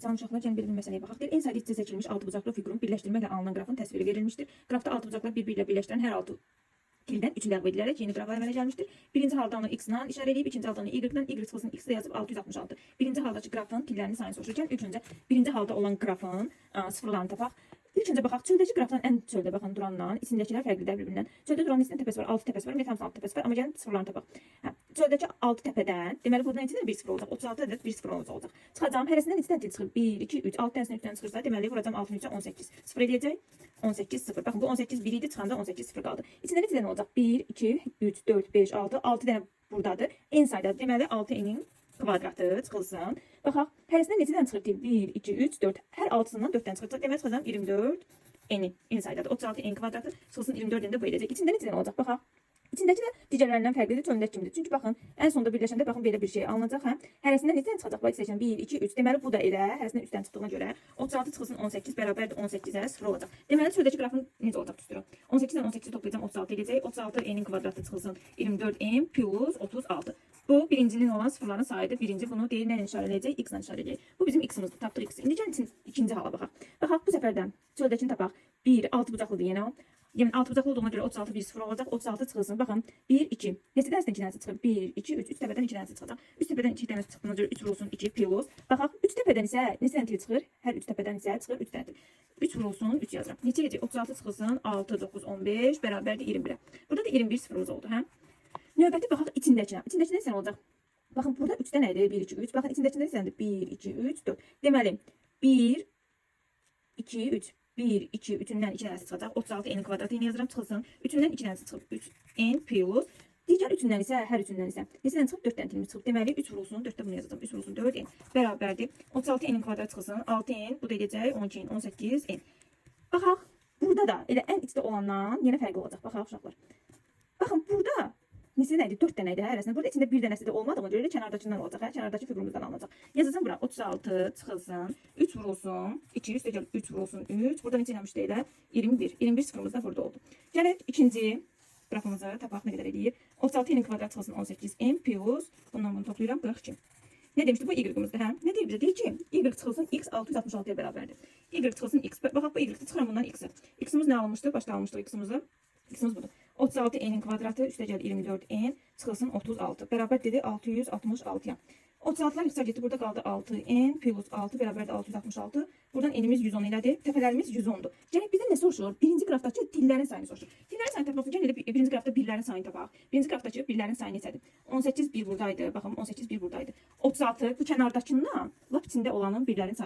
Salam uşaqlar, gəlin bir məsələyə baxaq. En sayda içə seçilmiş altı bucaqlı fiqurun birləşdirməklə alınan qrafın təsviri verilmişdir. Qrafda altı bucaqlar bir-biriyle birləşdirən hər altı tildən 3 ləğv edilərək yeni qraf əmələ gəlmişdir. Birinci halda onu x-la işarə edib, ikinci halda onu y-la, y çıxılsın x-də yazıb 666. Birinci haldakı qrafın tillərinin sayını soruşurkən ilk öncə birinci halda olan qrafın sıfırlarını tapaq. İlk öncə baxaq, çöldəki qrafdan ən çöldə baxın durandan içindəkilər fərqlidir bir-birindən. Çöldə duranın içində təpəsi var, 6 təpəsi var, ümumiyyətlə 6 təpəsi var, amma gəlin sıfırlarını tapaq. Çöldəki 6 təpədən, deməli buradan içində 1 sıfır olacaq, 36 ədəd 1 sıfır olacaq. Çıxacağım, hərəsindən neçə dənə çıxır? 1, 2, 3, 6 dənəsindən 3 dənə çıxırsa, deməli vuracağım 6-nın 3-ə 18. Sıfır eləyəcək, 18 sıfır. Baxın, bu 18 1 idi, çıxanda 18 sıfır qaldı. İçində neçə dənə olacaq? 1, 2, 3, 4, 5, 6, 6 dənə buradadır. En saydadır, deməli 6-nin kvadratı çıxılsın. Baxaq, hərəsindən neçə dənə çıxır? 1, 2, 3, 4. Hər 6-sından 4 dənə çıxacaq. Deməli çıxacağım 24 en saydadır. 36 en kvadratı çıxılsın 24 də bu eləyəcək. İçində neçə dənə olacaq? Baxaq. İçindəki də digərlərindən fərqlidir, çölündəki kimidir. Çünki baxın, ən sonda birləşəndə baxın belə bir şey alınacaq, hə? Hərəsindən neçə dənə çıxacaq? Bax, seçin 1, 2, 3. Deməli bu da elə, hərəsindən 3 dənə çıxdığına görə 36 çıxılsın 18 bərabərdir 18-ə 0 olacaq. Deməli çöldəki qrafın necə olacaq düzdür? 18-dən 18-i toplayacağım 36 eləyəcək. 36 n'in kvadratı çıxılsın 24 n plus 36. Bu birincinin olan sıfırların sayıdır. Birinci bunu deyir, nə işarə edəcək? X-la işarə edəcək. Bu bizim x-imizdir. Tapdıq x-i. İndi gəlin ikinci hala baxaq. Baxaq bu səfərdən çöldəkini tapaq. 1, 6 bucaqlıdır yenə o. Yəni 6 bucaqlı olduğuna görə 36 1 0 olacaq. 36 çıxılsın. Baxın 1 2. Neçə dənədən 2 dənəsi çıxır? 1 2 3. Üst təpədən 2 dənəsi çıxacaq. Üst təpədən 2 dənəsi çıxdığına görə 3 vurulsun 2 plus. Baxaq 3 təpədən isə neçə dənə çıxır? Hər 3 təpədən isə çıxır 3 dənə. 3 vurulsun 3 yazıram. Neçə edəcək? 36 çıxılsın 6 9 15 bərabərdir 21-ə. Burada da 21 sıfırımız oldu, hə? Növbəti baxaq içindəkinə. İçindəki nə olacaq? Baxın burada 3 dənə idi. 1 2 3. Baxın içindəkində nədir? 1 2 3 4. Deməli 1 2 3 1, 2, 3'ündən 2 dənəsi çıxacaq. 36 n kvadratı yeni yazıram çıxılsın. 3'ündən 2 dənəsi çıxıb 3 n plus. Digər 3'ündən isə, hər 3'ündən isə neçə dənə çıxıb? 4 dənə tilimiz çıxıb. Deməli 3 vurulsun 4-də bunu yazacağım. 3 vurulsun 4 n bərabərdir. 36 n'in kvadratı çıxılsın. 6 n bu da edəcək 12 n 18 n. Baxaq. Burada da elə ən içdə olandan yenə fərqli olacaq. Baxaq uşaqlar. Baxın burada neçə dənə idi? 4 dənə idi hərəsində. Burada içində bir dənəsi də olmadığına görə kənardakından olacaq. Hə, kənardakı fiqurumuzdan alınacaq. Yazacağım bura 36 çıxılsın. 3 vurulsun. 2 üstə gəl 3 vurulsun 3. Burada neçə eləmişdik elə? 21. 21 sıfırımız da burada oldu. Gələk ikinci qrafımızı tapaq nə qədər eləyir? 36 n'in kvadratı çıxılsın 18 n plus. Bundan bunu toplayıram 42. Ne demişti? Bu y'imizdir, hə? Ne deyir bizə? Deyir ki, y çıxılsın x 666'ya bərabərdir. Y çıxılsın x. Baxaq bu y çıxıram bundan x-i. X-imiz nə almışdı? Başda almışdıq x-imizi. X-imiz budur. 36 n'in kvadratı üstə gəl 24 n çıxılsın 36. Bərabər dedi 666'ya. 36'lar yüksək getdi. Burada qaldı 6 n plus 6 bərabərdir 666. Buradan n'imiz 110 elədir. Təpələrimiz 110'dur. Gələk bizdən nə soruşulur? Birinci qrafdakı tillərin sayını soruşur. Tillərin sayını tapmaq üçün gəlin elə birinci qrafda birlərin sayını tapaq. Birinci qrafdakı birlərin sayı neçədir? 18 1 buradaydı. Baxın 18 1 buradaydı. 36 bu kənardakından lap içində olanın birlərin sayı.